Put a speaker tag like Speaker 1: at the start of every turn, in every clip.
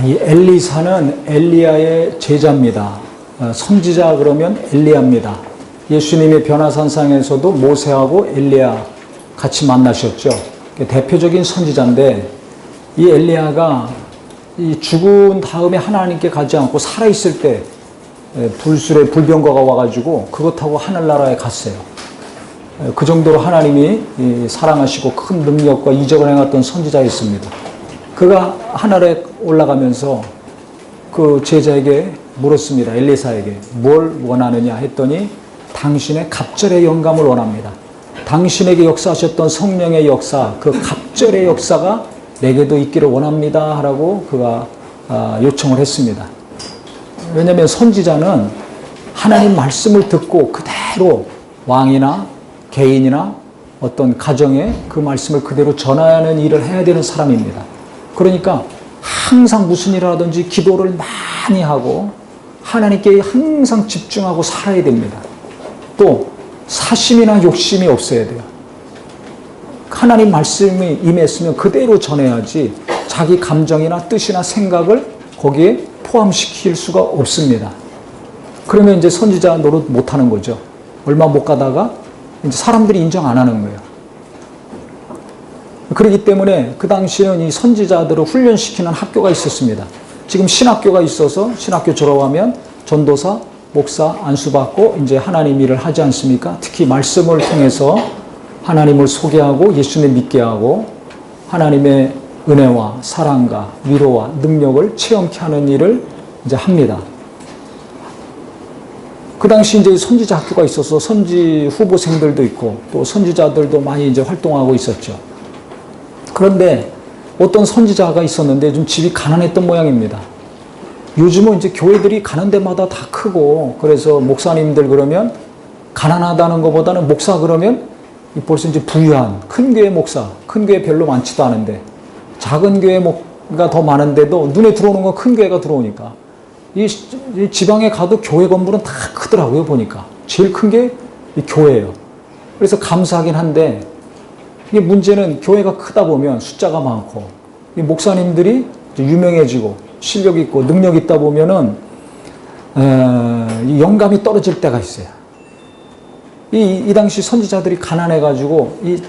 Speaker 1: 이 엘리사는 엘리야의 제자입니다. 선지자 그러면 엘리야입니다. 예수님의 변화산상에서도 모세하고 엘리야 같이 만나셨죠. 대표적인 선지자인데 이 엘리야가 이 죽은 다음에 하나님께 가지 않고 살아있을 때 불술의 불병거가 와가지고 그것하고 하늘나라에 갔어요. 그 정도로 하나님이 사랑하시고 큰 능력과 이적을 행했던 선지자였습니다. 그가 하늘에 올라가면서 그 제자에게 물었습니다. 엘리사에게 뭘 원하느냐 했더니 당신의 갑절의 영감을 원합니다. 당신에게 역사하셨던 성령의 역사, 그 갑절의 역사가 내게도 있기를 원합니다 하라고 그가 요청을 했습니다. 왜냐하면 선지자는 하나님 말씀을 듣고 그대로 왕이나 개인이나 어떤 가정에 그 말씀을 그대로 전하는 일을 해야 되는 사람입니다. 그러니까 항상 무슨 일을 하든지 기도를 많이 하고 하나님께 항상 집중하고 살아야 됩니다. 또 사심이나 욕심이 없어야 돼요. 하나님 말씀이 임했으면 그대로 전해야지 자기 감정이나 뜻이나 생각을 거기에 포함시킬 수가 없습니다. 그러면 이제 선지자 노릇 못하는 거죠. 얼마 못 가다가 이제 사람들이 인정 안 하는 거예요. 그렇기 때문에 그 당시에는 이 선지자들을 훈련시키는 학교가 있었습니다. 지금 신학교가 있어서 신학교 졸업하면 전도사, 목사 안수받고 이제 하나님 일을 하지 않습니까? 특히 말씀을 통해서 하나님을 소개하고 예수님 믿게 하고 하나님의 은혜와 사랑과 위로와 능력을 체험케 하는 일을 이제 합니다. 그 당시 이제 선지자 학교가 있어서 선지 후보생들도 있고 또 선지자들도 많이 이제 활동하고 있었죠. 그런데 어떤 선지자가 있었는데 좀 집이 가난했던 모양입니다. 요즘은 이제 교회들이 가는 데마다 다 크고 그래서 목사님들 그러면 가난하다는 것보다는 목사 그러면 벌써 이제 부유한 큰 교회 목사, 큰 교회 별로 많지도 않은데 작은 교회가 더 많은데도 눈에 들어오는 건 큰 교회가 들어오니까 이 지방에 가도 교회 건물은 다 크더라고요. 보니까 제일 큰 게 이 교회예요. 그래서 감사하긴 한데 이게 문제는 교회가 크다 보면 숫자가 많고 이 목사님들이 유명해지고 실력 있고 능력 있다 보면은 이 영감이 떨어질 때가 있어요. 이 당시 선지자들이 가난해가지고 이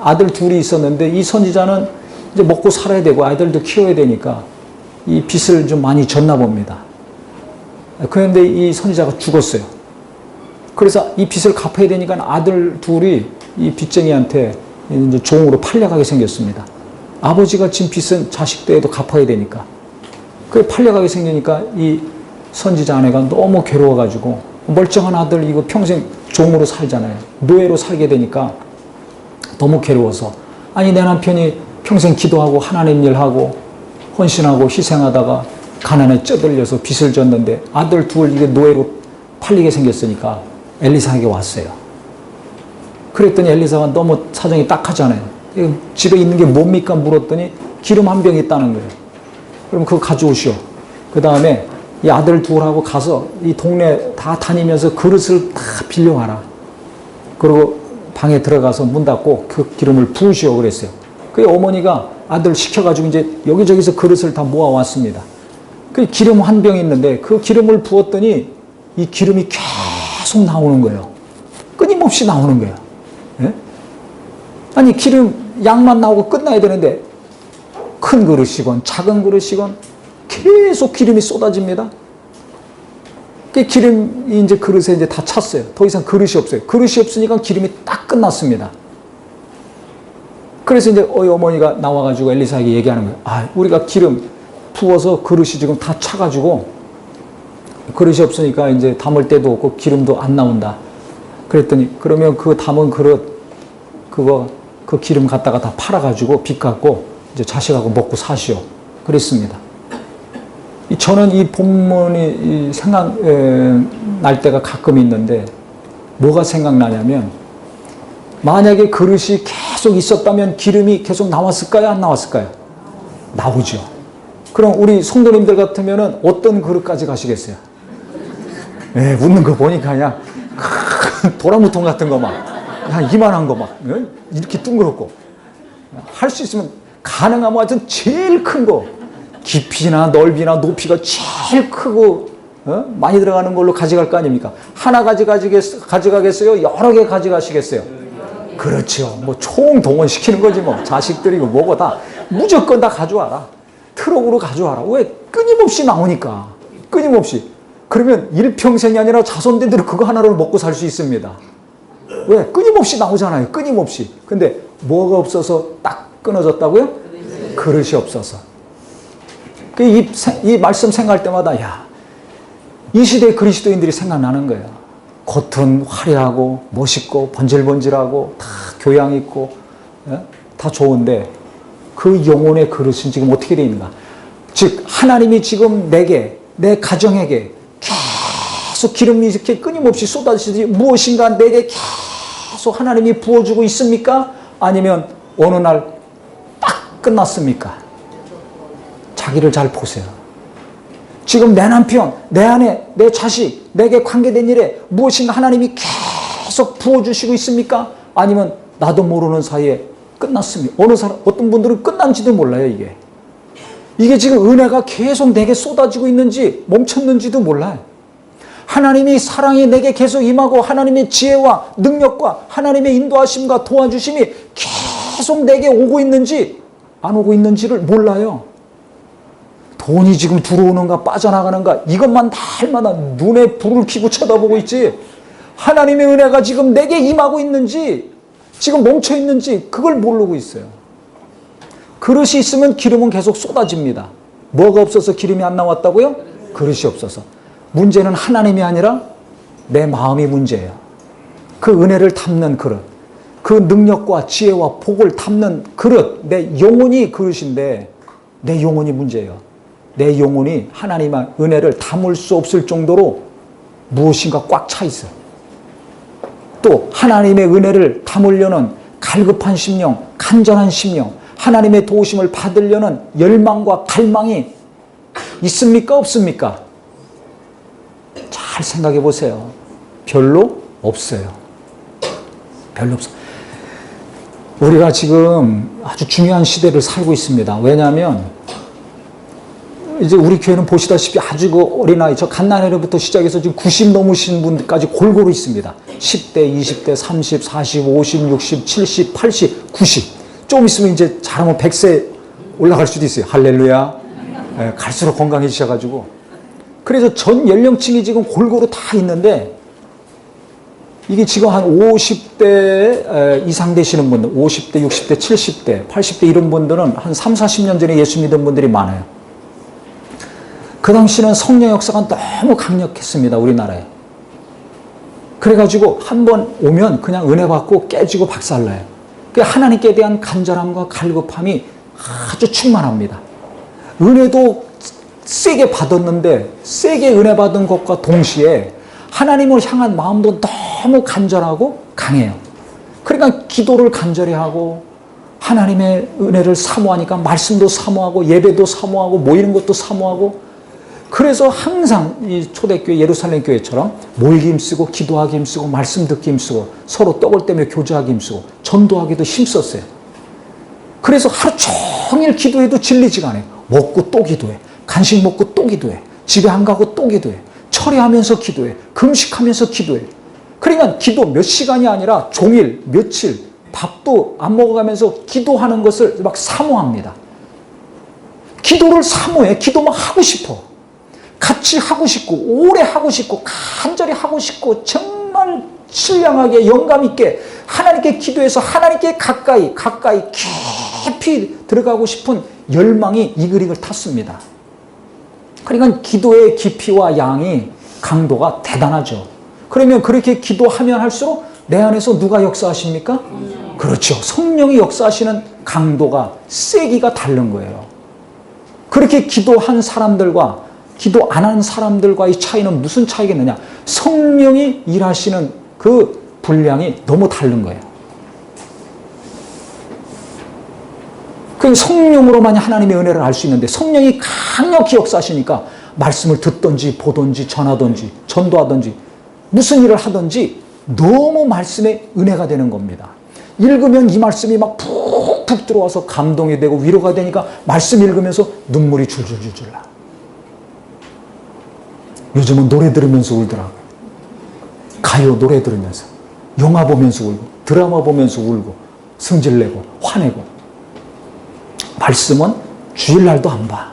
Speaker 1: 아들 둘이 있었는데 이 선지자는 이제 먹고 살아야 되고 아이들도 키워야 되니까 이 빚을 좀 많이 졌나 봅니다. 그런데 이 선지자가 죽었어요. 그래서 이 빚을 갚아야 되니까 아들 둘이 이 빚쟁이한테 이제 종으로 팔려가게 생겼습니다. 아버지가 진 빚은 자식 때에도 갚아야 되니까. 그 팔려가게 생기니까 이 선지자 아내가 너무 괴로워가지고 멀쩡한 아들 이거 평생 종으로 살잖아요. 노예로 살게 되니까 너무 괴로워서 아니 내 남편이 평생 기도하고 하나님 일하고 헌신하고 희생하다가 가난에 쪄들려서 빚을 졌는데 아들 둘 이게 노예로 팔리게 생겼으니까 엘리사에게 왔어요. 그랬더니 엘리사가 너무 사정이 딱하잖아요. 집에 있는 게 뭡니까 물었더니 기름 한 병 있다는 거예요. 그럼 그거 가져오시오. 그 다음에 이 아들 둘하고 가서 이 동네 다 다니면서 그릇을 다 빌려와라. 그리고 방에 들어가서 문 닫고 그 기름을 부으시오 그랬어요. 그 어머니가 아들 시켜가지고 이제 여기저기서 그릇을 다 모아왔습니다. 그 기름 한 병 있는데 그 기름을 부었더니 이 기름이 계속 나오는 거예요. 끊임없이 나오는 거예요. 예? 아니 기름 양만 나오고 끝나야 되는데 큰 그릇이건 작은 그릇이건 계속 기름이 쏟아집니다. 그 기름이 이제 그릇에 이제 다 찼어요. 더 이상 그릇이 없어요. 그릇이 없으니까 기름이 딱 끝났습니다. 그래서 이제 어머니가 나와가지고 엘리사에게 얘기하는 거예요. 아, 우리가 기름 부어서 그릇이 지금 다 차가지고 그릇이 없으니까 이제 담을 데도 없고 기름도 안 나온다. 그랬더니 그러면 그 담은 그릇 그 기름 갖다가 다 팔아가지고 빚 갚고 이제 자식하고 먹고 사시오. 그랬습니다. 저는 이 본문이 생각날 때가 가끔 있는데 뭐가 생각나냐면 만약에 그릇이 계속 있었다면 기름이 계속 나왔을까요? 안 나왔을까요? 나오죠. 그럼 우리 성도님들 같으면 어떤 그릇까지 가시겠어요? 네, 웃는 거 보니까 그냥 큰 도라무통 같은 거 막 한 이만한 거 막 이렇게 둥그렇고 할 수 있으면 가능하면 하여튼 제일 큰 거 깊이나 넓이나 높이가 제일 크고 많이 들어가는 걸로 가져갈 거 아닙니까? 하나 가져가겠어요? 여러 개 가져가시겠어요? 그렇죠. 뭐 총동원시키는 거지 뭐. 자식들이고 뭐고 다 무조건 다 가져와라. 트럭으로 가져와라. 왜? 끊임없이 나오니까. 끊임없이. 그러면 일평생이 아니라 자손들이 그거 하나로 먹고 살 수 있습니다. 왜? 끊임없이 나오잖아요. 끊임없이. 근데 뭐가 없어서 딱 끊어졌다고요? 그릇이 없어서. 이 말씀 생각할 때마다 이 시대의 그리스도인들이 생각나는 거예요. 겉은 화려하고 멋있고 번질번질하고 다 교양 있고 다 좋은데 그 영혼의 그릇은 지금 어떻게 되어 있는가? 즉 하나님이 지금 내게, 내 가정에게 계속 기름이 이렇게 끊임없이 쏟아지듯이 무엇인가 내게 계속 하나님이 부어주고 있습니까? 아니면 어느 날 딱 끝났습니까? 자기를 잘 보세요. 지금 내 남편, 내 아내, 내 자식, 내게 관계된 일에 무엇인가 하나님이 계속 부어주시고 있습니까? 아니면 나도 모르는 사이에 끝났습니까? 어떤 분들은 끝난지도 몰라요, 이게. 이게 지금 은혜가 계속 내게 쏟아지고 있는지 멈췄는지도 몰라요. 하나님이 사랑이 내게 계속 임하고 하나님의 지혜와 능력과 하나님의 인도하심과 도와주심이 계속 내게 오고 있는지 안 오고 있는지를 몰라요. 돈이 지금 들어오는가 빠져나가는가 이것만 날마다 눈에 불을 켜고 쳐다보고 있지 하나님의 은혜가 지금 내게 임하고 있는지 지금 멈춰 있는지 그걸 모르고 있어요. 그릇이 있으면 기름은 계속 쏟아집니다. 뭐가 없어서 기름이 안 나왔다고요? 그릇이 없어서. 문제는 하나님이 아니라 내 마음이 문제예요. 그 은혜를 담는 그릇, 그 능력과 지혜와 복을 담는 그릇, 내 영혼이 그릇인데 내 영혼이 문제예요. 내 영혼이 하나님의 은혜를 담을 수 없을 정도로 무엇인가 꽉 차 있어요. 또 하나님의 은혜를 담으려는 갈급한 심령, 간절한 심령, 하나님의 도우심을 받으려는 열망과 갈망이 있습니까? 없습니까? 잘 생각해 보세요. 별로 없어요. 별로 없어요. 우리가 지금 아주 중요한 시대를 살고 있습니다. 왜냐하면 이제 우리 교회는 보시다시피 아주 그 어린아이, 저 갓난아이부터 시작해서 지금 90 넘으신 분들까지 골고루 있습니다. 10대, 20대, 30, 40, 50, 60, 70, 80, 90. 좀 있으면 이제 잘하면 100세 올라갈 수도 있어요. 할렐루야. 네, 갈수록 건강해지셔가지고. 그래서 전 연령층이 지금 골고루 다 있는데 이게 지금 한 50대 이상 되시는 분들, 50대, 60대, 70대, 80대 이런 분들은 한 3, 40년 전에 예수 믿은 분들이 많아요. 그 당시는 성령 역사가 너무 강력했습니다. 우리나라에. 그래가지고 한번 오면 그냥 은혜 받고 깨지고 박살나요. 하나님께 대한 간절함과 갈급함이 아주 충만합니다. 은혜도 세게 받았는데 세게 은혜 받은 것과 동시에 하나님을 향한 마음도 너무 간절하고 강해요. 그러니까 기도를 간절히 하고 하나님의 은혜를 사모하니까 말씀도 사모하고 예배도 사모하고 모이는 것도 사모하고 그래서 항상 이 초대교회 예루살렘 교회처럼 모이기 힘쓰고 기도하기 힘쓰고 말씀 듣기 힘쓰고 서로 떡을 떼며 교제하기 힘쓰고 전도하기도 힘썼어요. 그래서 하루 종일 기도해도 질리지가 않아요. 먹고 또 기도해. 간식 먹고 또 기도해. 집에 안 가고 또 기도해. 철회하면서 기도해. 금식하면서 기도해. 그러니까 기도 몇 시간이 아니라 종일, 며칠, 밥도 안 먹어가면서 기도하는 것을 막 사모합니다. 기도를 사모해. 기도만 하고 싶어. 같이 하고 싶고 오래 하고 싶고 간절히 하고 싶고 정말 신령하게 영감 있게 하나님께 기도해서 하나님께 가까이 깊이 들어가고 싶은 열망이 이 그릭을 탔습니다. 그러니까 기도의 깊이와 양이 강도가 대단하죠. 그러면 그렇게 기도하면 할수록 내 안에서 누가 역사하십니까? 그렇죠. 성령이 역사하시는 강도가 세기가 다른 거예요. 그렇게 기도한 사람들과 기도 안 한 사람들과의 차이는 무슨 차이겠느냐? 성령이 일하시는 그 분량이 너무 다른 거예요. 그 성령으로만 하나님의 은혜를 알 수 있는데 성령이 강력히 역사하시니까 말씀을 듣든지 보든지 전하든지 전도하든지 무슨 일을 하든지 너무 말씀의 은혜가 되는 겁니다. 읽으면 이 말씀이 막 푹푹 들어와서 감동이 되고 위로가 되니까 말씀 읽으면서 눈물이 줄줄줄줄 나. 요즘은 노래 들으면서 울더라고요. 가요 노래 들으면서, 영화 보면서 울고, 드라마 보면서 울고, 승질내고, 화내고. 말씀은 주일날도 안 봐.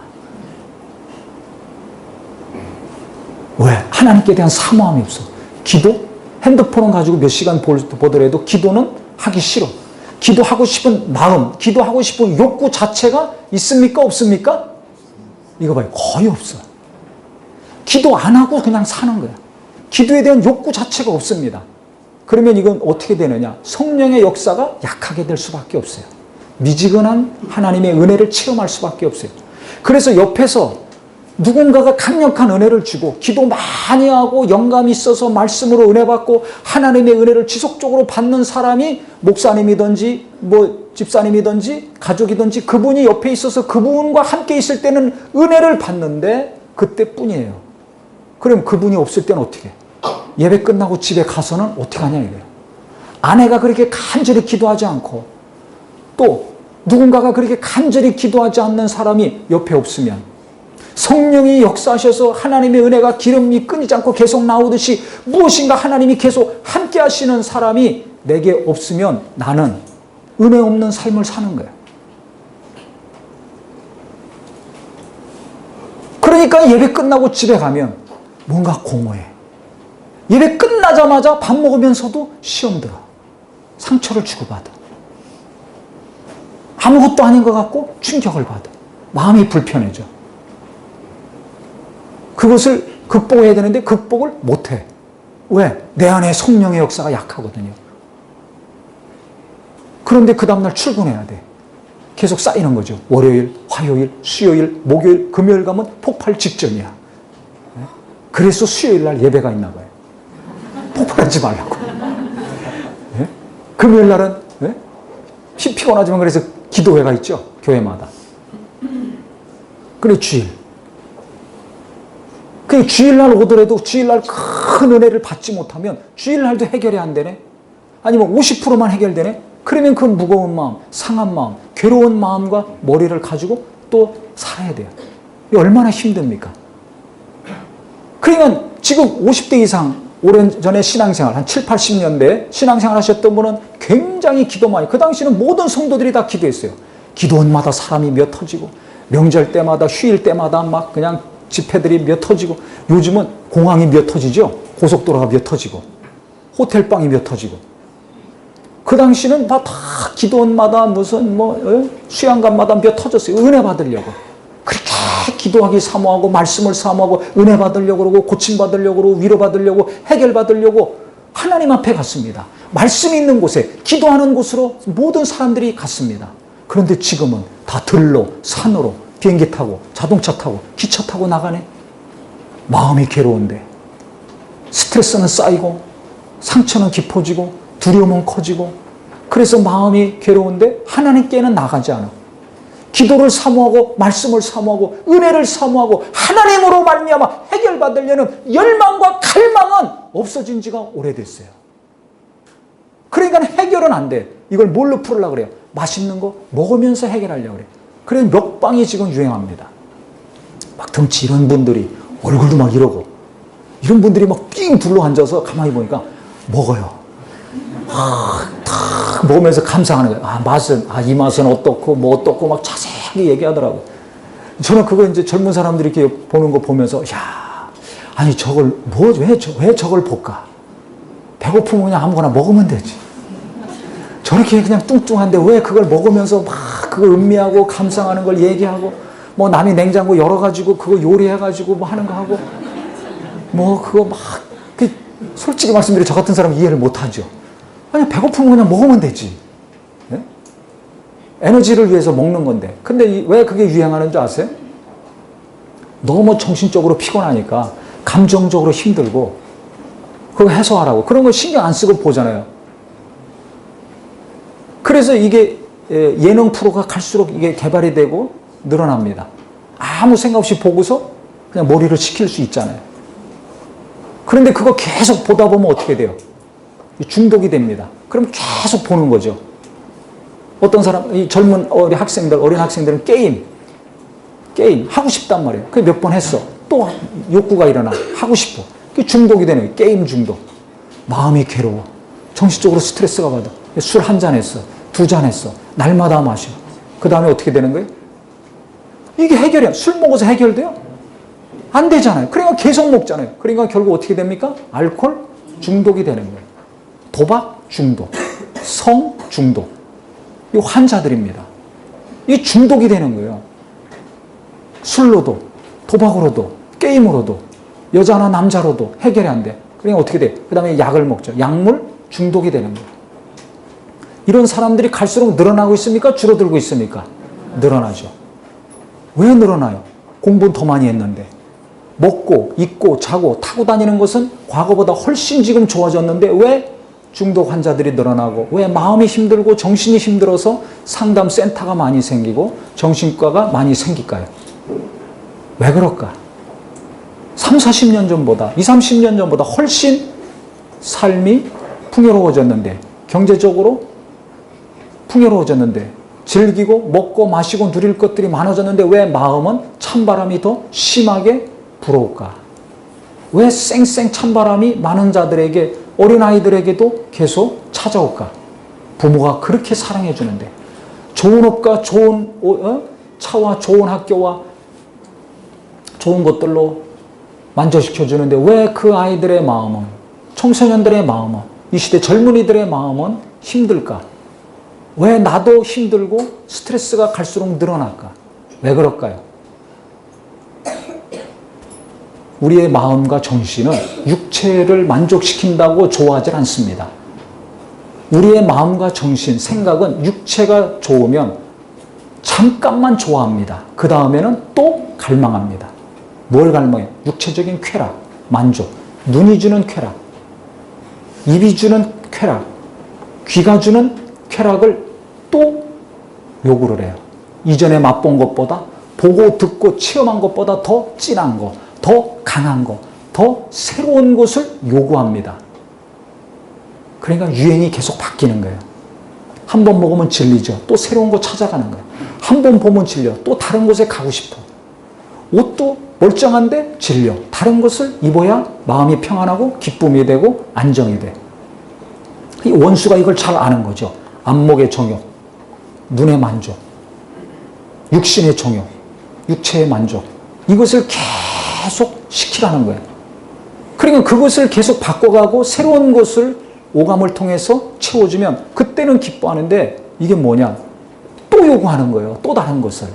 Speaker 1: 왜? 하나님께 대한 사모함이 없어. 기도? 핸드폰은 가지고 몇 시간 보더라도 기도는 하기 싫어. 기도하고 싶은 마음, 기도하고 싶은 욕구 자체가 있습니까? 없습니까? 이거 봐요. 거의 없어. 기도 안 하고 그냥 사는 거야. 기도에 대한 욕구 자체가 없습니다. 그러면 이건 어떻게 되느냐? 성령의 역사가 약하게 될 수밖에 없어요. 미지근한 하나님의 은혜를 체험할 수밖에 없어요. 그래서 옆에서 누군가가 강력한 은혜를 주고 기도 많이 하고 영감이 있어서 말씀으로 은혜 받고 하나님의 은혜를 지속적으로 받는 사람이 목사님이든지 뭐 집사님이든지 가족이든지 그분이 옆에 있어서 그분과 함께 있을 때는 은혜를 받는데 그때뿐이에요. 그럼 그분이 없을 때는 어떻게 해? 예배 끝나고 집에 가서는 어떻게 하냐 이거예요. 아내가 그렇게 간절히 기도하지 않고 또 누군가가 그렇게 간절히 기도하지 않는 사람이 옆에 없으면 성령이 역사하셔서 하나님의 은혜가 기름이 끊이지 않고 계속 나오듯이 무엇인가 하나님이 계속 함께 하시는 사람이 내게 없으면 나는 은혜 없는 삶을 사는 거예요. 그러니까 예배 끝나고 집에 가면 뭔가 공허해. 예배 끝나자마자 밥 먹으면서도 시험 들어. 상처를 주고받아. 아무것도 아닌 것 같고 충격을 받아. 마음이 불편해져. 그것을 극복해야 되는데 극복을 못해. 왜? 내 안에 성령의 역사가 약하거든요. 그런데 그 다음날 출근해야 돼. 계속 쌓이는 거죠. 월요일, 화요일, 수요일, 목요일, 금요일 가면 폭발 직전이야. 그래서 수요일 날 예배가 있나 봐요. 폭발하지 말라고. 금요일 날은 피곤하지만 그래서 기도회가 있죠. 교회마다. 그리고 주일. 그 주일날 오더라도 주일날 큰 은혜를 받지 못하면 주일날도 해결이 안 되네. 아니면 50%만 해결되네. 그러면 그 무거운 마음, 상한 마음, 괴로운 마음과 머리를 가지고 또 살아야 돼요. 얼마나 힘듭니까? 그러니까 지금 50대 이상 오래전에 신앙생활 한 7, 80년대 신앙생활 하셨던 분은 굉장히 기도 많이, 그 당시는 모든 성도들이 다 기도했어요. 기도원마다 사람이 몇 터지고 명절 때마다 휴일 때마다 막 그냥 집회들이 몇 터지고 요즘은 공항이 몇 터지죠. 고속도로가 몇 터지고 호텔방이 몇 터지고 그 당시는 다 기도원마다 무슨 수양관마다 몇 터졌어요. 은혜 받으려고. 그렇게 기도하기 사모하고 말씀을 사모하고 은혜 받으려고 그러고 고침받으려고 그러고 위로받으려고 해결받으려고 하나님 앞에 갔습니다. 말씀이 있는 곳에 기도하는 곳으로 모든 사람들이 갔습니다. 그런데 지금은 다 들로 산으로 비행기 타고 자동차 타고 기차 타고 나가네. 마음이 괴로운데 스트레스는 쌓이고 상처는 깊어지고 두려움은 커지고 그래서 마음이 괴로운데 하나님께는 나가지 않아. 기도를 사모하고 말씀을 사모하고 은혜를 사모하고 하나님으로 말미암아 해결받으려는 열망과 갈망은 없어진 지가 오래됐어요. 그러니까 해결은 안 돼. 이걸 뭘로 풀으려고 그래요? 맛있는 거 먹으면서 해결하려고 그래요. 그래서 먹방이 지금 유행합니다. 막 덩치 이런 분들이 얼굴도 막 이러고 이런 분들이 막 삥 둘러 앉아서 가만히 보니까 먹어요. 탁 먹으면서 감상하는 거예요. 맛은, 이 맛은 어떻고 뭐 어떻고 막 자세하게 얘기하더라고요. 저는 그거 이제 젊은 사람들이 이렇게 보는 거 보면서 아니 저걸 왜 저걸 볶아? 배고프면 그냥 아무거나 먹으면 되지. 저렇게 그냥 뚱뚱한데 왜 그걸 먹으면서 막 그걸 음미하고 감상하는 걸 얘기하고 뭐 남이 냉장고 열어가지고 그거 요리해가지고 뭐 하는 거 하고 뭐 그거 막 솔직히 말씀드려 저 같은 사람 이해를 못하죠. 아니 배고프면 그냥 먹으면 되지. 네? 에너지를 위해서 먹는 건데. 근데 왜 그게 유행하는 줄 아세요? 너무 정신적으로 피곤하니까 감정적으로 힘들고 그거 해소하라고. 그런 거 신경 안 쓰고 보잖아요. 그래서 이게 예능 프로가 갈수록 이게 개발이 되고 늘어납니다. 아무 생각 없이 보고서 그냥 머리를 식힐 수 있잖아요. 그런데 그거 계속 보다 보면 어떻게 돼요? 중독이 됩니다. 그럼 계속 보는 거죠. 어떤 사람, 이 젊은 어린 학생들은 게임 하고 싶단 말이에요. 그게 몇 번 했어. 또 욕구가 일어나. 하고 싶어. 그게 중독이 되는 거예요. 게임 중독. 마음이 괴로워. 정신적으로 스트레스가 받아. 술 한 잔 했어. 2잔 했어. 날마다 마셔. 그 다음에 어떻게 되는 거예요? 이게 해결이야. 술 먹어서 해결돼요? 안 되잖아요. 그러니까 계속 먹잖아요. 그러니까 결국 어떻게 됩니까? 알코올 중독이 되는 거예요. 도박 중독, 성 중독. 이 환자들입니다. 이 중독이 되는 거예요. 술로도, 도박으로도, 게임으로도, 여자나 남자로도 해결이 안 돼. 그러니까 어떻게 돼? 그 다음에 약을 먹죠. 약물 중독이 되는 거예요. 이런 사람들이 갈수록 늘어나고 있습니까? 줄어들고 있습니까? 늘어나죠. 왜 늘어나요? 공부는 더 많이 했는데. 먹고, 입고, 자고, 타고 다니는 것은 과거보다 훨씬 지금 좋아졌는데 왜 중독 환자들이 늘어나고, 왜 마음이 힘들고 정신이 힘들어서 상담 센터가 많이 생기고 정신과가 많이 생길까요? 왜 그럴까? 3, 40년 전보다, 20, 30년 전보다 훨씬 삶이 풍요로워졌는데, 경제적으로 풍요로워졌는데, 즐기고 먹고 마시고 누릴 것들이 많아졌는데 왜 마음은 찬바람이 더 심하게 불어올까? 왜 쌩쌩 찬바람이 많은 자들에게, 어린아이들에게도 계속 찾아올까? 부모가 그렇게 사랑해 주는데, 좋은 옷과 좋은 차와 좋은 학교와 좋은 것들로 만족시켜 주는데 왜 그 아이들의 마음은, 청소년들의 마음은, 이 시대 젊은이들의 마음은 힘들까? 왜 나도 힘들고 스트레스가 갈수록 늘어날까? 왜 그럴까요? 우리의 마음과 정신은 육체를 만족시킨다고 좋아하지 않습니다. 우리의 마음과 정신, 생각은 육체가 좋으면 잠깐만 좋아합니다. 그 다음에는 또 갈망합니다. 뭘 갈망해요? 육체적인 쾌락, 만족. 눈이 주는 쾌락, 입이 주는 쾌락, 귀가 주는 쾌락을 또 요구를 해요. 이전에 맛본 것보다, 보고 듣고 체험한 것보다 더 진한 거, 더 강한 거, 더 새로운 것을 요구합니다. 그러니까 유행이 계속 바뀌는 거예요. 한 번 먹으면 질리죠. 또 새로운 거 찾아가는 거예요. 한 번 보면 질려. 또 다른 곳에 가고 싶어. 옷도 멀쩡한데 질려. 다른 것을 입어야 마음이 평안하고 기쁨이 되고 안정이 돼. 이 원수가 이걸 잘 아는 거죠. 안목의 정욕, 눈의 만족, 육신의 정욕, 육체의 만족. 이것을 계속 시키라는 거예요. 그러니까 그것을 계속 바꿔가고 새로운 것을 오감을 통해서 채워주면 그때는 기뻐하는데 이게 뭐냐? 또 요구하는 거예요. 또 다른 것을.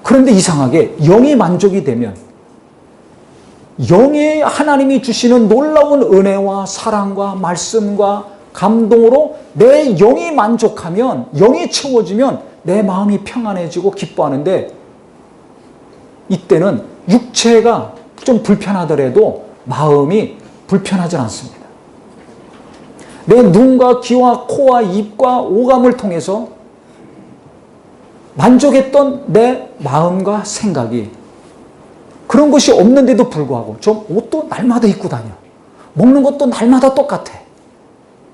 Speaker 1: 그런데 이상하게 영이 만족이 되면, 영의 하나님이 주시는 놀라운 은혜와 사랑과 말씀과 감동으로 내 영이 만족하면, 영이 채워지면 내 마음이 평안해지고 기뻐하는데, 이때는 육체가 좀 불편하더라도 마음이 불편하지 않습니다. 내 눈과 귀와 코와 입과 오감을 통해서 만족했던 내 마음과 생각이, 그런 것이 없는데도 불구하고 좀 옷도 날마다 입고 다녀. 먹는 것도 날마다 똑같아.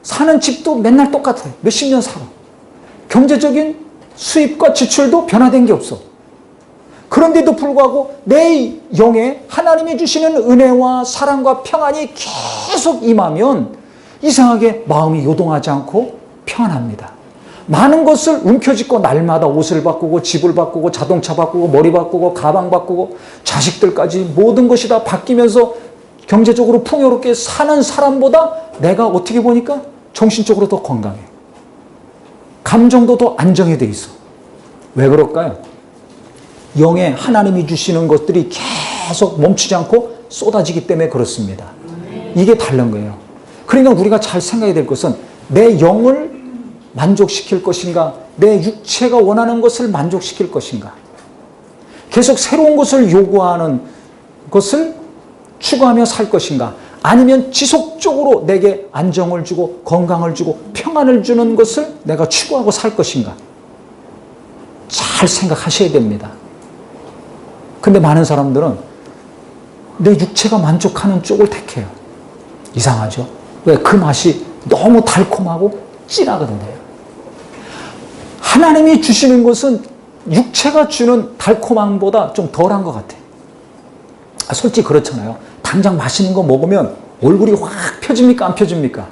Speaker 1: 사는 집도 맨날 똑같아. 몇십 년 살아. 경제적인 수입과 지출도 변화된 게 없어. 그런데도 불구하고 내 영에 하나님이 주시는 은혜와 사랑과 평안이 계속 임하면 이상하게 마음이 요동하지 않고 평안합니다. 많은 것을 움켜쥐고 날마다 옷을 바꾸고 집을 바꾸고 자동차 바꾸고 머리 바꾸고 가방 바꾸고 자식들까지 모든 것이 다 바뀌면서 경제적으로 풍요롭게 사는 사람보다 내가 어떻게 보니까 정신적으로 더 건강해. 감정도 더 안정이 돼 있어. 왜 그럴까요? 영에 하나님이 주시는 것들이 계속 멈추지 않고 쏟아지기 때문에 그렇습니다. 이게 다른 거예요. 그러니까 우리가 잘 생각해야 될 것은 내 영을 만족시킬 것인가, 내 육체가 원하는 것을 만족시킬 것인가, 계속 새로운 것을 요구하는 것을 추구하며 살 것인가, 아니면 지속적으로 내게 안정을 주고 건강을 주고 평안을 주는 것을 내가 추구하고 살 것인가, 잘 생각하셔야 됩니다. 근데 많은 사람들은 내 육체가 만족하는 쪽을 택해요. 이상하죠? 왜? 그 맛이 너무 달콤하고 진하거든요. 하나님이 주시는 것은 육체가 주는 달콤함보다 좀 덜한 것 같아요. 솔직히 그렇잖아요. 당장 맛있는 거 먹으면 얼굴이 확 펴집니까? 안 펴집니까?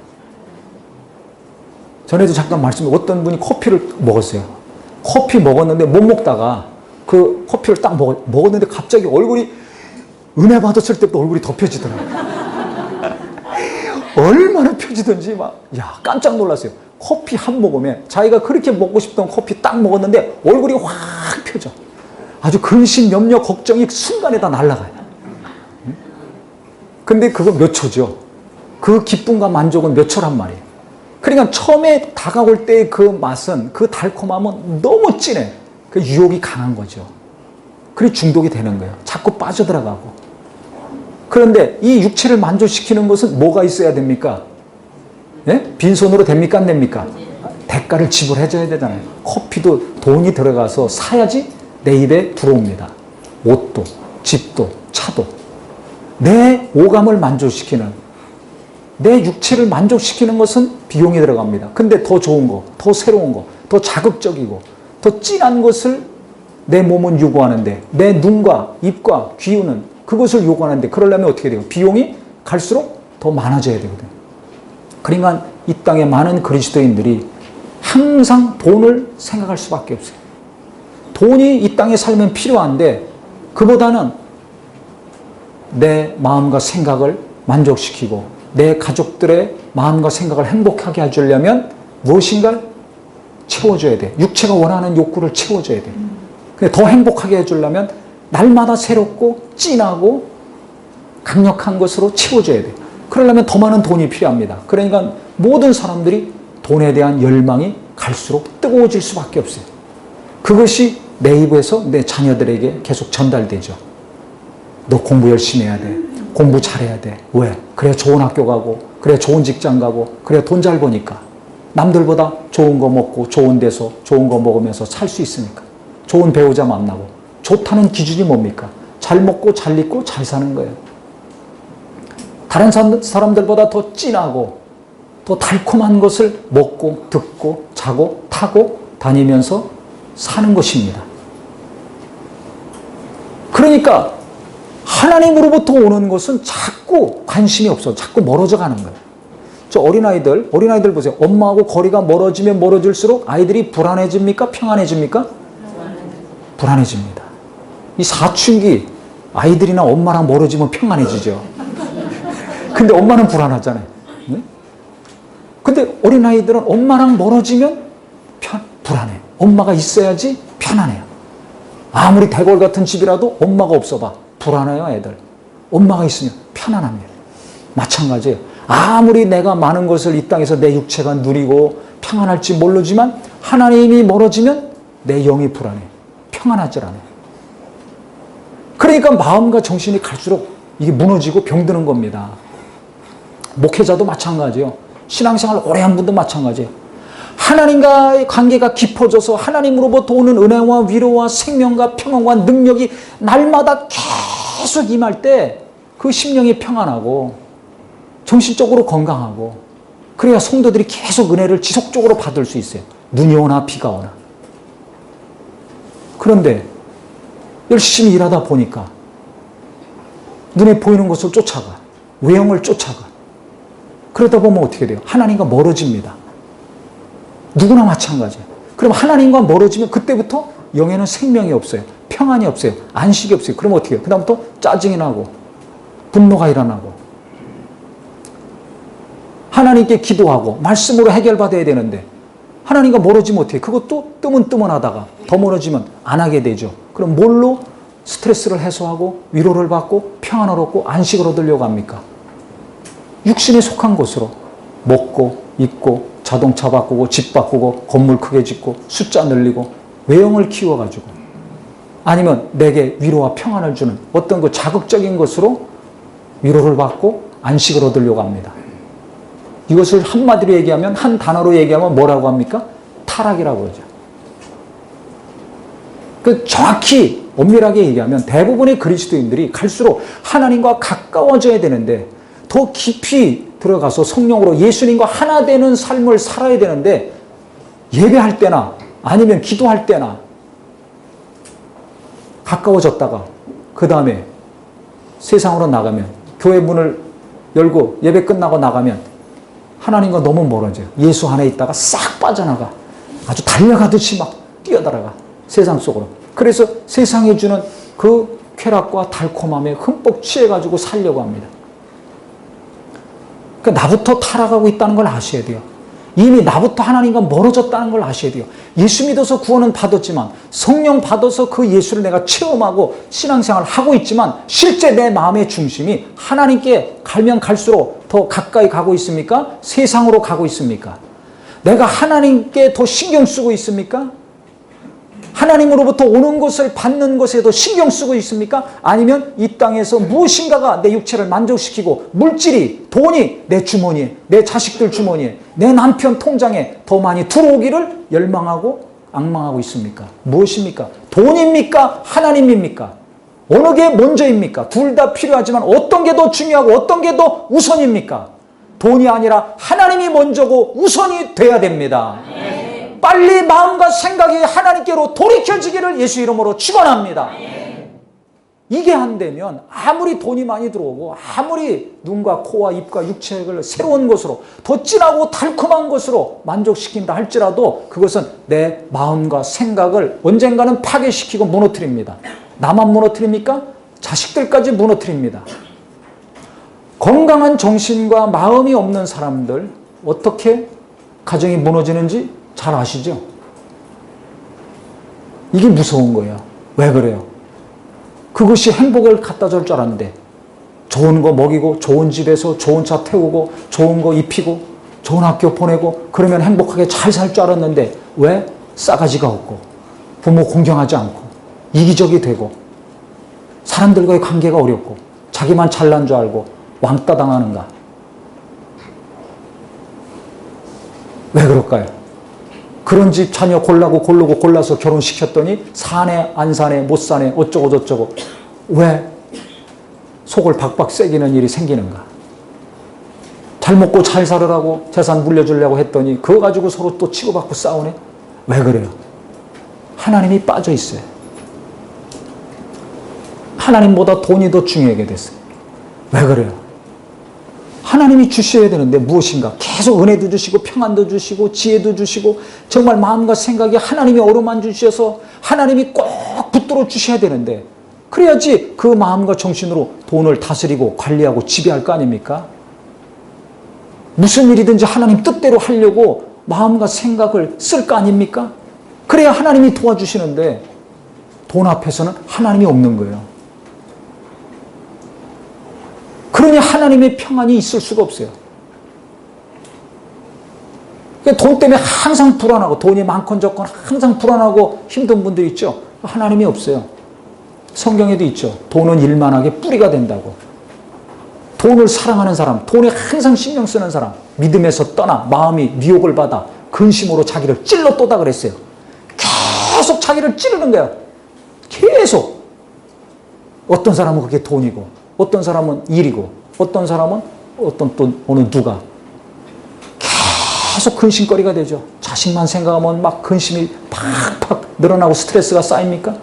Speaker 1: 전에도 잠깐 어떤 분이 커피를 먹었어요. 커피 먹었는데 못 먹다가 그 커피를 딱 먹었는데 갑자기 얼굴이 은혜 받았을 때부터 얼굴이 더 펴지더라고요. 얼마나 펴지던지 깜짝 놀랐어요. 커피 한 모금에 자기가 그렇게 먹고 싶던 커피 딱 먹었는데 얼굴이 확 펴져. 아주 근심, 염려, 걱정이 순간에 다 날아가요. 근데 그거 몇 초죠. 그 기쁨과 만족은 몇 초란 말이에요. 그러니까 처음에 다가올 때의 그 맛은, 그 달콤함은 너무 진해. 그 유혹이 강한 거죠. 그래 중독이 되는 거예요. 자꾸 빠져들어가고. 그런데 이 육체를 만족시키는 것은 뭐가 있어야 됩니까? 예? 빈손으로 됩니까? 안 됩니까? 대가를 지불해줘야 되잖아요. 커피도 돈이 들어가서 사야지 내 입에 들어옵니다. 옷도, 집도, 차도. 내 오감을 만족시키는, 내 육체를 만족시키는 것은 비용이 들어갑니다. 근데 더 좋은 거, 더 새로운 거, 더 자극적이고 더 진한 것을 내 몸은 요구하는데, 내 눈과 입과 귀는 그것을 요구하는데, 그러려면 어떻게 돼요? 비용이 갈수록 더 많아져야 되거든요. 그러니까 이 땅에 많은 그리스도인들이 항상 돈을 생각할 수밖에 없어요. 돈이 이 땅에 살면 필요한데 그보다는 내 마음과 생각을 만족시키고 내 가족들의 마음과 생각을 행복하게 해주려면 무엇인가 채워줘야 돼. 육체가 원하는 욕구를 채워줘야 돼. 근데 더 행복하게 해주려면 날마다 새롭고 진하고 강력한 것으로 채워줘야 돼. 그러려면 더 많은 돈이 필요합니다. 그러니까 모든 사람들이 돈에 대한 열망이 갈수록 뜨거워질 수밖에 없어요. 그것이 내 입에서 내 자녀들에게 계속 전달되죠. 너 공부 열심히 해야 돼. 공부 잘해야 돼. 왜? 그래야 좋은 학교 가고, 그래야 좋은 직장 가고, 그래야 돈 잘 버니까. 남들보다 좋은 거 먹고 좋은 데서 좋은 거 먹으면서 살 수 있으니까. 좋은 배우자 만나고. 좋다는 기준이 뭡니까? 잘 먹고 잘 입고 잘 사는 거예요. 다른 사람들보다 더 진하고 더 달콤한 것을 먹고 듣고 자고 타고 다니면서 사는 것입니다. 그러니까 하나님으로부터 오는 것은 자꾸 관심이 없어. 자꾸 멀어져 가는 거예요. 저 어린아이들 보세요. 엄마하고 거리가 멀어지면 멀어질수록 아이들이 불안해집니까? 평안해집니까? 불안해집니다. 이 사춘기 아이들이나 엄마랑 멀어지면 평안해지죠. 근데 엄마는 불안하잖아요. 네? 근데 어린아이들은 엄마랑 멀어지면 불안해. 엄마가 있어야지 편안해요. 아무리 대궐 같은 집이라도 엄마가 없어봐. 불안해요, 애들. 엄마가 있으면 편안합니다. 마찬가지예요. 아무리 내가 많은 것을 이 땅에서 내 육체가 누리고 평안할지 모르지만 하나님이 멀어지면 내 영이 불안해. 평안하지 않아요. 그러니까 마음과 정신이 갈수록 이게 무너지고 병드는 겁니다. 목회자도 마찬가지예요. 신앙생활 오래 한 분도 마찬가지예요. 하나님과의 관계가 깊어져서 하나님으로부터 오는 은혜와 위로와 생명과 평안과 능력이 날마다 계속 임할 때 그 심령이 평안하고 정신적으로 건강하고 그래야 성도들이 계속 은혜를 지속적으로 받을 수 있어요. 눈이 오나 비가 오나. 그런데 열심히 일하다 보니까 눈에 보이는 것을 쫓아가. 외형을 쫓아가. 그러다 보면 어떻게 돼요? 하나님과 멀어집니다. 누구나 마찬가지예요. 그럼 하나님과 멀어지면 그때부터 영에는 생명이 없어요. 평안이 없어요. 안식이 없어요. 그럼 어떻게 해요? 그 다음부터 짜증이 나고 분노가 일어나고 하나님께 기도하고 말씀으로 해결받아야 되는데 하나님과 멀어지면 어떻게 해요? 그것도 뜨문뜨문하다가 더 멀어지면 안 하게 되죠. 그럼 뭘로 스트레스를 해소하고 위로를 받고 평안을 얻고 안식을 얻으려고 합니까? 육신에 속한 것으로 먹고 입고 자동차 바꾸고 집 바꾸고 건물 크게 짓고 숫자 늘리고 외형을 키워가지고 아니면 내게 위로와 평안을 주는 어떤 그 자극적인 것으로 위로를 받고 안식을 얻으려고 합니다. 이것을 한마디로 얘기하면 한 단어로 얘기하면 뭐라고 합니까? 타락이라고 그러죠. 그 정확히 엄밀하게 얘기하면 대부분의 그리스도인들이 갈수록 하나님과 가까워져야 되는데 더 깊이 들어가서 성령으로 예수님과 하나 되는 삶을 살아야 되는데 예배할 때나 아니면 기도할 때나 가까워졌다가 그 다음에 세상으로 나가면, 교회 문을 열고 예배 끝나고 나가면 하나님과 너무 멀어져요. 예수 안에 있다가 싹 빠져나가. 아주 달려가듯이 막 뛰어들어가. 세상 속으로. 그래서 세상이 주는 그 쾌락과 달콤함에 흠뻑 취해가지고 살려고 합니다. 그러니까 나부터 타락하고 있다는 걸 아셔야 돼요. 이미 나부터 하나님과 멀어졌다는 걸 아셔야 돼요. 예수 믿어서 구원은 받았지만, 성령 받아서 그 예수를 내가 체험하고 신앙생활을 하고 있지만, 실제 내 마음의 중심이 하나님께 가면 갈수록 더 가까이 가고 있습니까? 세상으로 가고 있습니까? 내가 하나님께 더 신경 쓰고 있습니까? 하나님으로부터 오는 것을 받는 것에 더 신경 쓰고 있습니까? 아니면 이 땅에서 무엇인가가 내 육체를 만족시키고 물질이, 돈이 내 주머니에, 내 자식들 주머니에, 내 남편 통장에 더 많이 들어오기를 열망하고 앙망하고 있습니까? 무엇입니까? 돈입니까? 하나님입니까? 어느 게 먼저입니까? 둘 다 필요하지만 어떤 게 더 중요하고 어떤 게 더 우선입니까? 돈이 아니라 하나님이 먼저고 우선이 돼야 됩니다. 빨리 마음과 생각이 하나님께로 돌이켜지기를 예수 이름으로 축원합니다. 이게 안 되면 아무리 돈이 많이 들어오고 아무리 눈과 코와 입과 육체를 새로운 것으로 더 진하고 달콤한 것으로 만족시킨다 할지라도 그것은 내 마음과 생각을 언젠가는 파괴시키고 무너뜨립니다. 나만 무너뜨립니까? 자식들까지 무너뜨립니다. 건강한 정신과 마음이 없는 사람들 어떻게 가정이 무너지는지 잘 아시죠? 이게 무서운 거예요. 왜 그래요? 그것이 행복을 갖다 줄 줄 알았는데 좋은 거 먹이고 좋은 집에서 좋은 차 태우고 좋은 거 입히고 좋은 학교 보내고 그러면 행복하게 잘 살 줄 알았는데 왜? 싸가지가 없고 부모 공경하지 않고 이기적이 되고 사람들과의 관계가 어렵고 자기만 잘난 줄 알고 왕따 당하는가? 왜 그럴까요? 그런 집 자녀 골라서 결혼시켰더니 사네 안 사네 못 사네 어쩌고 저쩌고 왜 속을 박박 새기는 일이 생기는가? 잘 먹고 잘 살으라고 재산 물려주려고 했더니 그거 가지고 서로 또 치고받고 싸우네? 왜 그래요? 하나님이 빠져 있어요. 하나님보다 돈이 더 중요하게 됐어요. 왜 그래요? 하나님이 주셔야 되는데 무엇인가? 계속 은혜도 주시고 평안도 주시고 지혜도 주시고 정말 마음과 생각이 하나님이 어루만져 주셔서 하나님이 꼭 붙들어 주셔야 되는데 그래야지 그 마음과 정신으로 돈을 다스리고 관리하고 지배할 거 아닙니까? 무슨 일이든지 하나님 뜻대로 하려고 마음과 생각을 쓸 거 아닙니까? 그래야 하나님이 도와주시는데 돈 앞에서는 하나님이 없는 거예요. 그러니 하나님의 평안이 있을 수가 없어요. 돈 때문에 항상 불안하고 돈이 많건 적건 항상 불안하고 힘든 분들 있죠. 하나님이 없어요. 성경에도 있죠. 돈은 일만하게 뿌리가 된다고. 돈을 사랑하는 사람, 돈에 항상 신경 쓰는 사람, 믿음에서 떠나 마음이 미혹을 받아 근심으로 자기를 찔러 또다 그랬어요. 계속 자기를 찌르는 거야. 계속. 어떤 사람은 그게 돈이고 어떤 사람은 일이고 어떤 사람은 어떤 또 어느 누가 계속 근심거리가 되죠. 자식만 생각하면 막 근심이 팍팍 늘어나고 스트레스가 쌓입니까?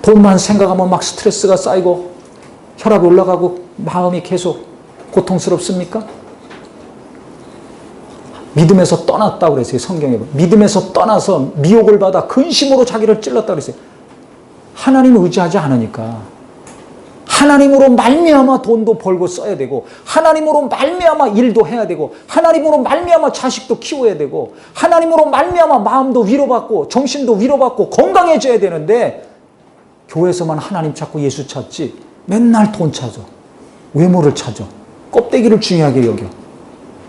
Speaker 1: 돈만 생각하면 막 스트레스가 쌓이고 혈압이 올라가고 마음이 계속 고통스럽습니까? 믿음에서 떠났다고 그랬어요. 성경에. 믿음에서 떠나서 미혹을 받아 근심으로 자기를 찔렀다고 그랬어요. 하나님을 의지하지 않으니까 하나님으로 말미암아 돈도 벌고 써야 되고 하나님으로 말미암아 일도 해야 되고 하나님으로 말미암아 자식도 키워야 되고 하나님으로 말미암아 마음도 위로받고 정신도 위로받고 건강해져야 되는데 교회에서만 하나님 찾고 예수 찾지 맨날 돈 찾아. 외모를 찾아. 껍데기를 중요하게 여겨.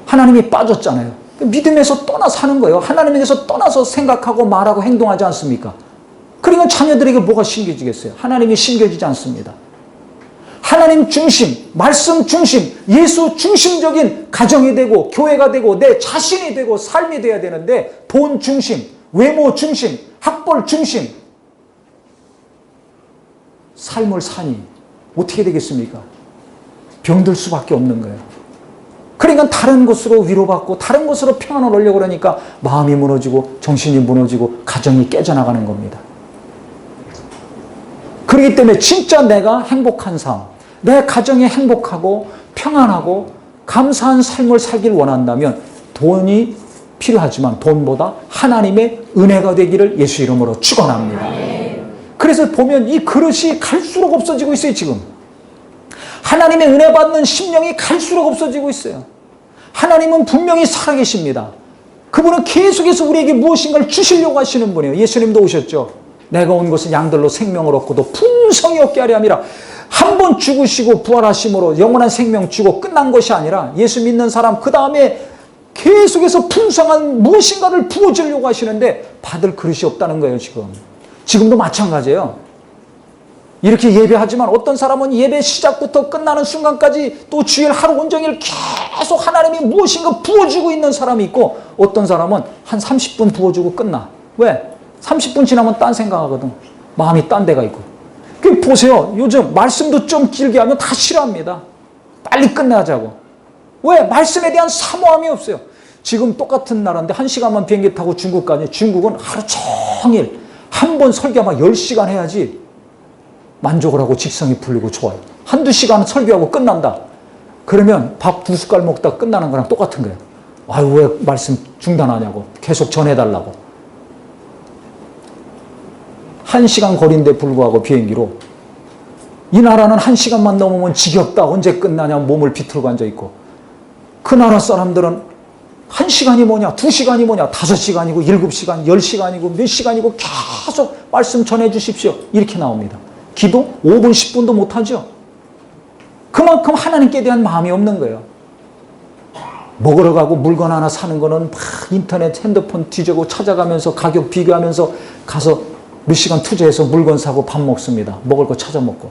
Speaker 1: 하나님이 빠졌잖아요. 믿음에서 떠나 사는 거예요. 하나님에게서 떠나서 생각하고 말하고 행동하지 않습니까? 그러니까 자녀들에게 뭐가 심겨지겠어요? 하나님이 심겨지지 않습니다. 하나님 중심, 말씀 중심, 예수 중심적인 가정이 되고 교회가 되고 내 자신이 되고 삶이 돼야 되는데 돈 중심, 외모 중심, 학벌 중심 삶을 사니 어떻게 되겠습니까? 병들 수밖에 없는 거예요. 그러니까 다른 것으로 위로받고 다른 것으로 평안을 얻으려고 그러니까 마음이 무너지고 정신이 무너지고 가정이 깨져나가는 겁니다. 그렇기 때문에 진짜 내가 행복한 삶, 내 가정이 행복하고 평안하고 감사한 삶을 살길 원한다면 돈이 필요하지만 돈보다 하나님의 은혜가 되기를 예수 이름으로 축원합니다. 그래서 보면 이 그릇이 갈수록 없어지고 있어요. 지금 하나님의 은혜 받는 심령이 갈수록 없어지고 있어요. 하나님은 분명히 살아계십니다. 그분은 계속해서 우리에게 무엇인가를 주시려고 하시는 분이에요. 예수님도 오셨죠. 내가 온 것은 양들로 생명을 얻고도 풍성히 얻게 하려 함이라. 한 번 죽으시고 부활하심으로 영원한 생명 주고 끝난 것이 아니라 예수 믿는 사람 그 다음에 계속해서 풍성한 무엇인가를 부어주려고 하시는데 받을 그릇이 없다는 거예요. 지금도 마찬가지예요. 이렇게 예배하지만 어떤 사람은 예배 시작부터 끝나는 순간까지 또 주일 하루 온종일 계속 하나님이 무엇인가 부어주고 있는 사람이 있고 어떤 사람은 한 30분 부어주고 끝나. 왜? 30분 지나면 딴 생각하거든. 마음이 딴 데가 있고. 보세요. 요즘 말씀도 좀 길게 하면 다 싫어합니다. 빨리 끝내자고. 왜? 말씀에 대한 사모함이 없어요. 지금 똑같은 나라인데 1시간만 비행기 타고 중국 가니 중국은 하루 종일 한 번 설교하면 10시간 해야지 만족을 하고 직성이 풀리고 좋아요. 한두 시간 설교하고 끝난다. 그러면 밥 2숟갈 먹다 끝나는 거랑 똑같은 거예요. 아유, 왜 말씀 중단하냐고. 계속 전해달라고. 1시간 거리인데 불구하고 비행기로 이 나라는 1시간만 넘으면 지겹다. 언제 끝나냐 몸을 비틀고 앉아있고 그 나라 사람들은 1시간이 뭐냐 2시간이 뭐냐 5시간이고 7시간 10시간이고 몇 시간이고 계속 말씀 전해주십시오. 이렇게 나옵니다. 기도 5분 10분도 못하죠. 그만큼 하나님께 대한 마음이 없는 거예요. 먹으러 가고 물건 하나 사는 거는 막 인터넷 핸드폰 뒤지고 찾아가면서 가격 비교하면서 가서 몇 시간 투자해서 물건 사고 밥 먹습니다. 먹을 거 찾아 먹고.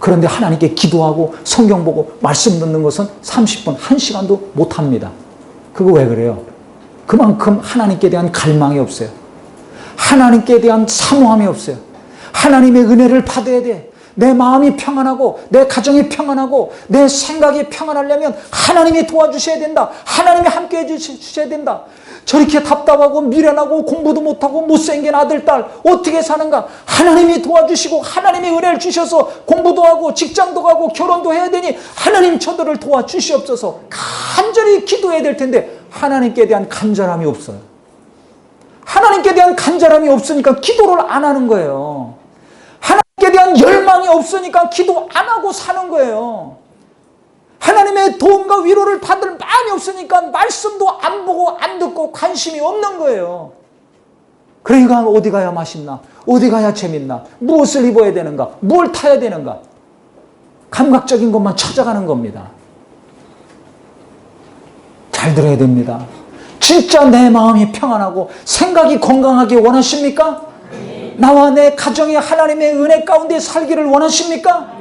Speaker 1: 그런데 하나님께 기도하고 성경 보고 말씀 듣는 것은 30분, 1시간도 못합니다. 그거 왜 그래요? 그만큼 하나님께 대한 갈망이 없어요. 하나님께 대한 사모함이 없어요. 하나님의 은혜를 받아야 돼. 내 마음이 평안하고 내 가정이 평안하고 내 생각이 평안하려면 하나님이 도와주셔야 된다. 하나님이 함께해 주셔야 된다. 저렇게 답답하고 미련하고 공부도 못하고 못생긴 아들, 딸 어떻게 사는가? 하나님이 도와주시고 하나님의 은혜를 주셔서 공부도 하고 직장도 가고 결혼도 해야 되니 하나님 저들을 도와주시옵소서 간절히 기도해야 될 텐데 하나님께 대한 간절함이 없어요. 하나님께 대한 간절함이 없으니까 기도를 안 하는 거예요. 하나님께 대한 열망이 없으니까 기도 안 하고 사는 거예요. 하나님의 도움과 위로를 받을 마음이 없으니까 말씀도 안 보고 안 듣고 관심이 없는 거예요. 그러니까 어디 가야 맛있나? 어디 가야 재밌나? 무엇을 입어야 되는가? 뭘 타야 되는가? 감각적인 것만 찾아가는 겁니다. 잘 들어야 됩니다. 진짜 내 마음이 평안하고 생각이 건강하게 원하십니까? 나와 내 가정이 하나님의 은혜 가운데 살기를 원하십니까?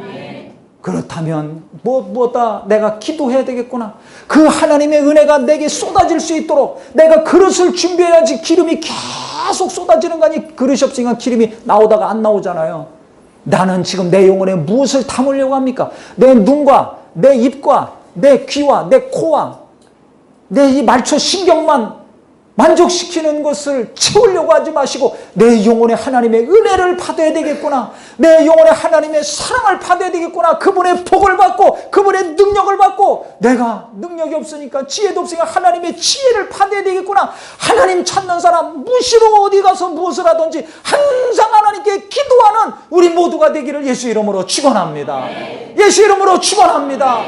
Speaker 1: 그렇다면 무엇보다 내가 기도해야 되겠구나. 그 하나님의 은혜가 내게 쏟아질 수 있도록 내가 그릇을 준비해야지. 기름이 계속 쏟아지는 거 아니. 그릇이 없으니까 기름이 나오다가 안 나오잖아요. 나는 지금 내 영혼에 무엇을 담으려고 합니까? 내 눈과 내 입과 내 귀와 내 코와 내 이 말초 신경만 만족시키는 것을 채우려고 하지 마시고 내 영혼에 하나님의 은혜를 받아야 되겠구나. 내 영혼에 하나님의 사랑을 받아야 되겠구나. 그분의 복을 받고 그분의 능력을 받고 내가 능력이 없으니까 지혜도 없으니까 하나님의 지혜를 받아야 되겠구나. 하나님 찾는 사람 무시로 어디 가서 무엇을 하든지 항상 하나님께 기도하는 우리 모두가 되기를 예수 이름으로 축원합니다. 예수 이름으로 축원합니다.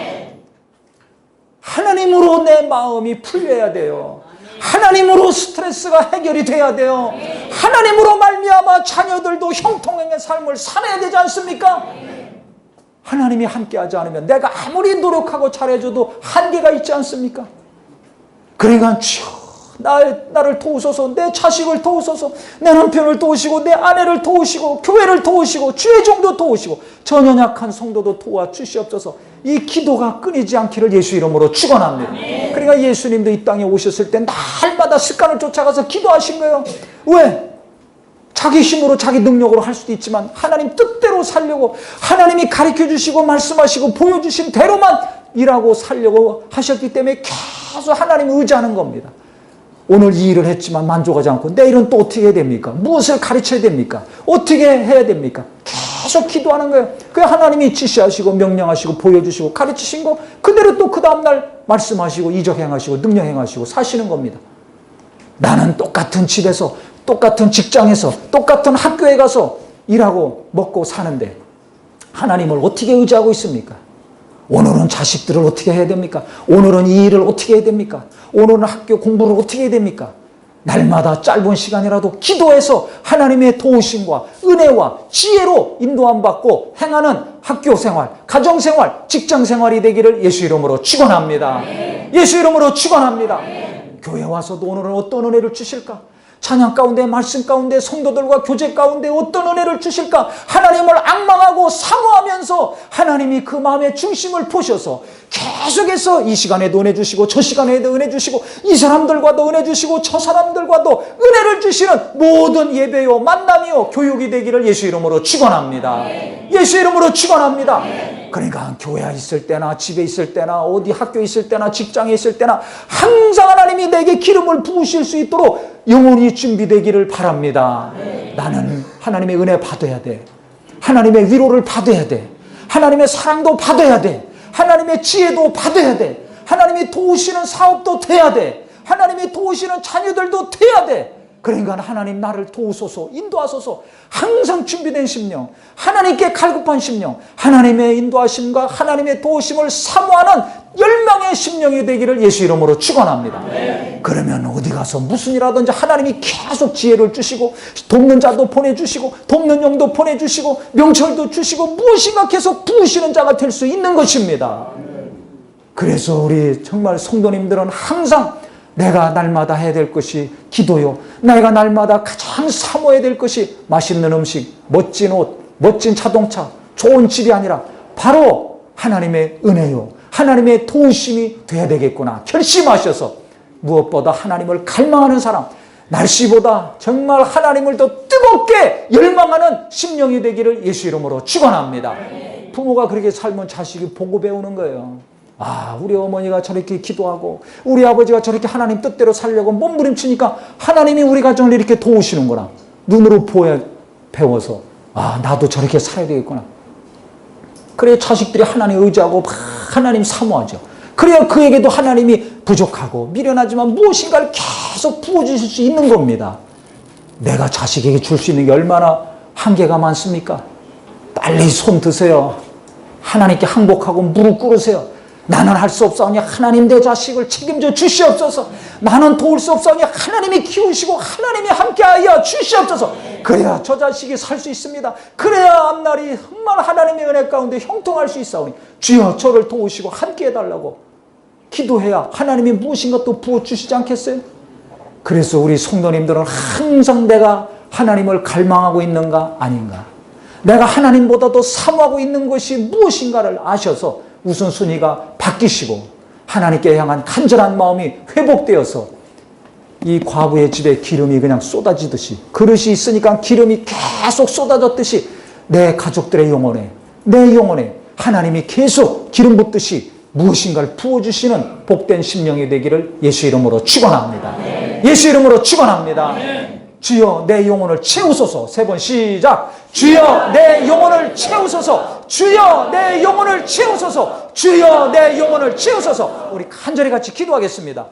Speaker 1: 하나님으로 내 마음이 풀려야 돼요. 하나님으로 스트레스가 해결이 돼야 돼요. 하나님으로 말미암아 자녀들도 형통의 삶을 살아야 되지 않습니까? 하나님이 함께하지 않으면 내가 아무리 노력하고 잘해줘도 한계가 있지 않습니까? 그러니까 주여 나를 도우소서, 내 자식을 도우소서, 내 남편을 도우시고 내 아내를 도우시고 교회를 도우시고 주의 종도 도우시고 전혀 약한 성도도 도와주시옵소서. 이 기도가 끊이지 않기를 예수 이름으로 축원합니다. 그러니까 예수님도 이 땅에 오셨을 때 날마다 습관을 쫓아가서 기도하신 거예요. 왜? 자기 힘으로 자기 능력으로 할 수도 있지만 하나님 뜻대로 살려고 하나님이 가르쳐 주시고 말씀하시고 보여주신 대로만 일하고 살려고 하셨기 때문에 계속 하나님을 의지하는 겁니다. 오늘 이 일을 했지만 만족하지 않고 내일은 또 어떻게 해야 됩니까? 무엇을 가르쳐야 됩니까? 어떻게 해야 됩니까? 계속 기도하는 거예요. 그 하나님이 지시하시고 명령하시고 보여주시고 가르치신 거 그대로 또 그 다음날 말씀하시고 이적 행하시고 능력 행하시고 사시는 겁니다. 나는 똑같은 집에서 똑같은 직장에서 똑같은 학교에 가서 일하고 먹고 사는데 하나님을 어떻게 의지하고 있습니까? 오늘은 자식들을 어떻게 해야 됩니까? 오늘은 이 일을 어떻게 해야 됩니까? 오늘은 학교 공부를 어떻게 해야 됩니까? 날마다 짧은 시간이라도 기도해서 하나님의 도우심과 은혜와 지혜로 인도함 받고 행하는 학교 생활, 가정 생활, 직장 생활이 되기를 예수 이름으로 축원합니다. 예수 이름으로 축원합니다. 교회 와서도 오늘은 어떤 은혜를 주실까? 찬양 가운데 말씀 가운데 성도들과 교제 가운데 어떤 은혜를 주실까? 하나님을 앙망하고 사모하면서 하나님이 그 마음의 중심을 보셔서 계속해서 이 시간에도 은혜 주시고 저 시간에도 은혜 주시고 이 사람들과도 은혜 주시고 저 사람들과도 은혜를 주시는 모든 예배요 만남이요 교육이 되기를 예수 이름으로 축원합니다. 예수 이름으로 축원합니다. 그러니까 교회에 있을 때나 집에 있을 때나 어디 학교에 있을 때나 직장에 있을 때나 항상 하나님이 내게 기름을 부으실 수 있도록 영혼이 준비되기를 바랍니다. 나는 하나님의 은혜 받아야 돼. 하나님의 위로를 받아야 돼. 하나님의 사랑도 받아야 돼. 하나님의 지혜도 받아야 돼. 하나님이 도우시는 사업도 돼야 돼. 하나님이 도우시는 자녀들도 돼야 돼. 그러니까 하나님 나를 도우소서 인도하소서 항상 준비된 심령 하나님께 갈급한 심령 하나님의 인도하심과 하나님의 도우심을 사모하는 열망의 심령이 되기를 예수 이름으로 축원합니다. 그러면 어디 가서 무슨 일하든지 하나님이 계속 지혜를 주시고 돕는 자도 보내주시고 돕는 영도 보내주시고 명철도 주시고 무엇인가 계속 부으시는 자가 될 수 있는 것입니다. 그래서 우리 정말 성도님들은 항상 내가 날마다 해야 될 것이 기도요. 내가 날마다 가장 사모해야 될 것이 맛있는 음식, 멋진 옷, 멋진 자동차, 좋은 집이 아니라 바로 하나님의 은혜요. 하나님의 도우심이 돼야 되겠구나. 결심하셔서 무엇보다 하나님을 갈망하는 사람, 날씨보다 정말 하나님을 더 뜨겁게 열망하는 심령이 되기를 예수 이름으로 축원합니다. 부모가 그렇게 살면 자식이 보고 배우는 거예요. 아, 우리 어머니가 저렇게 기도하고 우리 아버지가 저렇게 하나님 뜻대로 살려고 몸부림치니까 하나님이 우리 가정을 이렇게 도우시는구나. 눈으로 배워서 아, 나도 저렇게 살아야 되겠구나. 그래야 자식들이 하나님 의지하고 하나님 사모하죠. 그래야 그에게도 하나님이 부족하고 미련하지만 무엇인가를 계속 부어주실 수 있는 겁니다. 내가 자식에게 줄 수 있는 게 얼마나 한계가 많습니까? 빨리 손 드세요. 하나님께 항복하고 무릎 꿇으세요. 나는 할 수 없사오니 하나님 내 자식을 책임져 주시옵소서. 나는 도울 수 없사오니 하나님이 키우시고 하나님이 함께하여 주시옵소서. 그래야 저 자식이 살 수 있습니다. 그래야 앞날이 정말 하나님의 은혜 가운데 형통할 수 있사오니 주여 저를 도우시고 함께해달라고 기도해야 하나님이 무엇인가 또 부어주시지 않겠어요? 그래서 우리 성도님들은 항상 내가 하나님을 갈망하고 있는가 아닌가, 내가 하나님보다도 사모하고 있는 것이 무엇인가를 아셔서 우선순위가 바뀌시고 하나님께 향한 간절한 마음이 회복되어서 이 과부의 집에 기름이 그냥 쏟아지듯이, 그릇이 있으니까 기름이 계속 쏟아졌듯이 내 가족들의 영혼에, 내 영혼에 하나님이 계속 기름 붓듯이 무엇인가를 부어주시는 복된 심령이 되기를 예수 이름으로 축원합니다. 예수 이름으로 축원합니다. 주여 내 영혼을 채우소서. 3번 시작. 주여 내 영혼을 채우소서. 주여 내 영혼을 채우소서. 주여 내 영혼을 채우소서. 우리 간절히 같이 기도하겠습니다.